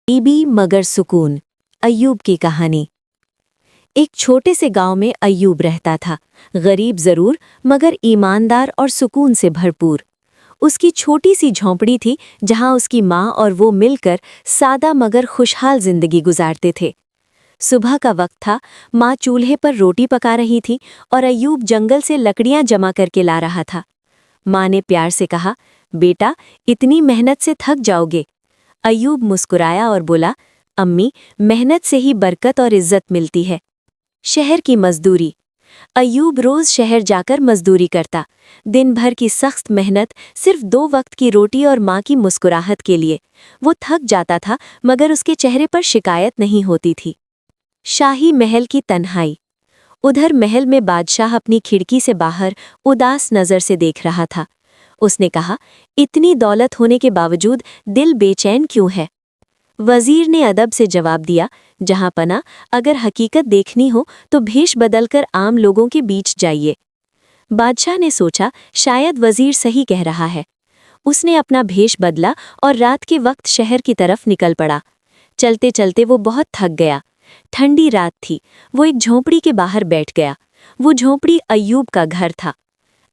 गरीबी मगर सुकून। अय्यूब की कहानी। एक छोटे से गांव में अय्यूब रहता था। गरीब जरूर मगर ईमानदार और सुकून से भरपूर। उसकी छोटी सी झोंपड़ी थी जहां उसकी माँ और वो मिलकर सादा मगर खुशहाल जिंदगी गुजारते थे। सुबह का वक्त था, माँ चूल्हे पर रोटी पका रही थी और अय्यूब जंगल से लकड़ियां जमा करके ला रहा था। माँ ने प्यार से कहा, बेटा इतनी मेहनत से थक जाओगे। अय्यूब मुस्कुराया और बोला, अम्मी मेहनत से ही बरकत और इज्जत मिलती है। शहर की मजदूरी। अय्यूब रोज शहर जाकर मजदूरी करता। दिन भर की सख्त मेहनत, सिर्फ 2 वक्त की रोटी और माँ की मुस्कुराहट के लिए। वो थक जाता था मगर उसके चेहरे पर शिकायत नहीं होती थी। शाही महल की तन्हाई। उधर महल में बादशाह अपनी खिड़की से बाहर उदास नजर से देख रहा था। उसने कहा, इतनी दौलत होने के बावजूद दिल बेचैन क्यों है? वजीर ने अदब से जवाब दिया, जहां पना अगर हकीकत देखनी हो तो भेष बदलकर आम लोगों के बीच जाइए। बादशाह ने सोचा, शायद वजीर सही कह रहा है। उसने अपना भेष बदला और रात के वक्त शहर की तरफ निकल पड़ा। चलते चलते वो बहुत थक गया। ठंडी रात थी। वो एक झोंपड़ी के बाहर बैठ गया। वो झोंपड़ी अय्यूब का घर था।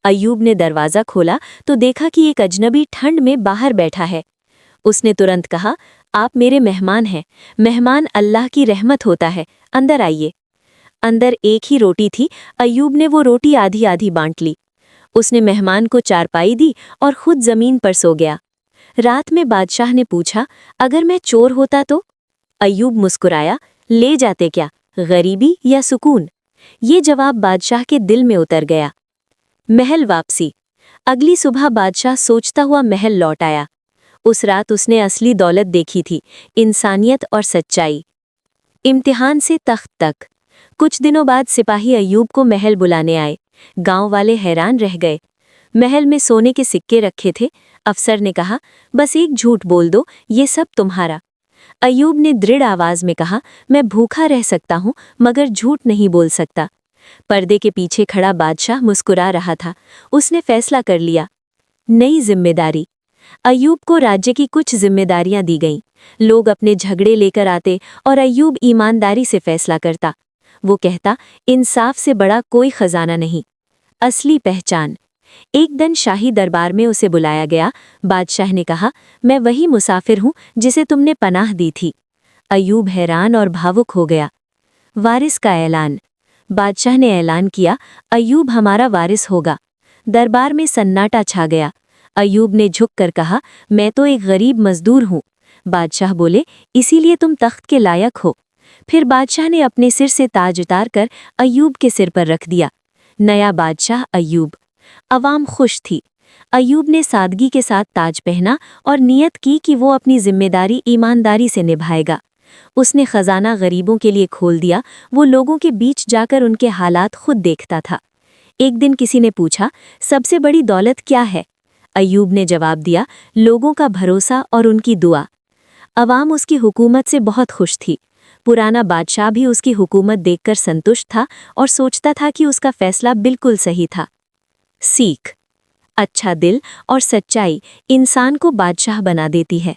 अय्यूब ने दरवाज़ा खोला तो देखा कि एक अजनबी ठंड में बाहर बैठा है। उसने तुरंत कहा, आप मेरे मेहमान हैं। मेहमान अल्लाह की रहमत होता है, अंदर आइए। अंदर एक ही रोटी थी। अय्यूब ने वो रोटी आधी आधी बांट ली। उसने मेहमान को चारपाई दी और खुद जमीन पर सो गया। रात में बादशाह ने पूछा, अगर मैं चोर होता तो? अय्यूब मुस्कुराया, ले जाते क्या, गरीबी या सुकून? ये जवाब बादशाह के दिल में उतर गया। महल वापसी। अगली सुबह बादशाह सोचता हुआ महल लौट आया। उस रात उसने असली दौलत देखी थी, इंसानियत और सच्चाई। इम्तिहान से तख्त तक। कुछ दिनों बाद सिपाही अय्यूब को महल बुलाने आए। गांव वाले हैरान रह गए। महल में सोने के सिक्के रखे थे। अफसर ने कहा, बस एक झूठ बोल दो, ये सब तुम्हारा। अय्यूब ने दृढ़ आवाज में कहा, मैं भूखा रह सकता हूं मगर झूठ नहीं बोल सकता। पर्दे के पीछे खड़ा बादशाह मुस्कुरा रहा था। उसने फैसला कर लिया। नई जिम्मेदारी। अय्यूब को राज्य की कुछ जिम्मेदारियां दी गईं। लोग अपने झगड़े लेकर आते और अय्यूब ईमानदारी से फैसला करता। वो कहता, इंसाफ से बड़ा कोई खजाना नहीं। असली पहचान। एक दिन शाही दरबार में उसे बुलाया गया। बादशाह ने कहा, मैं वही मुसाफिर हूं जिसे तुमने पनाह दी थी। अय्यूब हैरान और भावुक हो गया। वारिस का ऐलान। बादशाह ने ऐलान किया, अय्यूब हमारा वारिस होगा। दरबार में सन्नाटा छा गया। अय्यूब ने झुककर कहा, मैं तो एक गरीब मजदूर हूँ। बादशाह बोले, इसीलिए तुम तख्त के लायक हो। फिर बादशाह ने अपने सिर से ताज उतार कर अय्यूब के सिर पर रख दिया। नया बादशाह अय्यूब। अवाम खुश थी। अय्यूब ने सादगी के साथ ताज पहना और नियत की कि वो अपनी जिम्मेदारी ईमानदारी से निभाएगा। उसने खजाना गरीबों के लिए खोल दिया। वो लोगों के बीच जाकर उनके हालात खुद देखता था। एक दिन किसी ने पूछा, सबसे बड़ी दौलत क्या है? अय्यूब ने जवाब दिया, लोगों का भरोसा और उनकी दुआ। अवाम उसकी हुकूमत से बहुत खुश थी। पुराना बादशाह भी उसकी हुकूमत देखकर संतुष्ट था और सोचता था कि उसका फैसला बिल्कुल सही था। सीख। अच्छा दिल और सच्चाई इंसान को बादशाह बना देती है।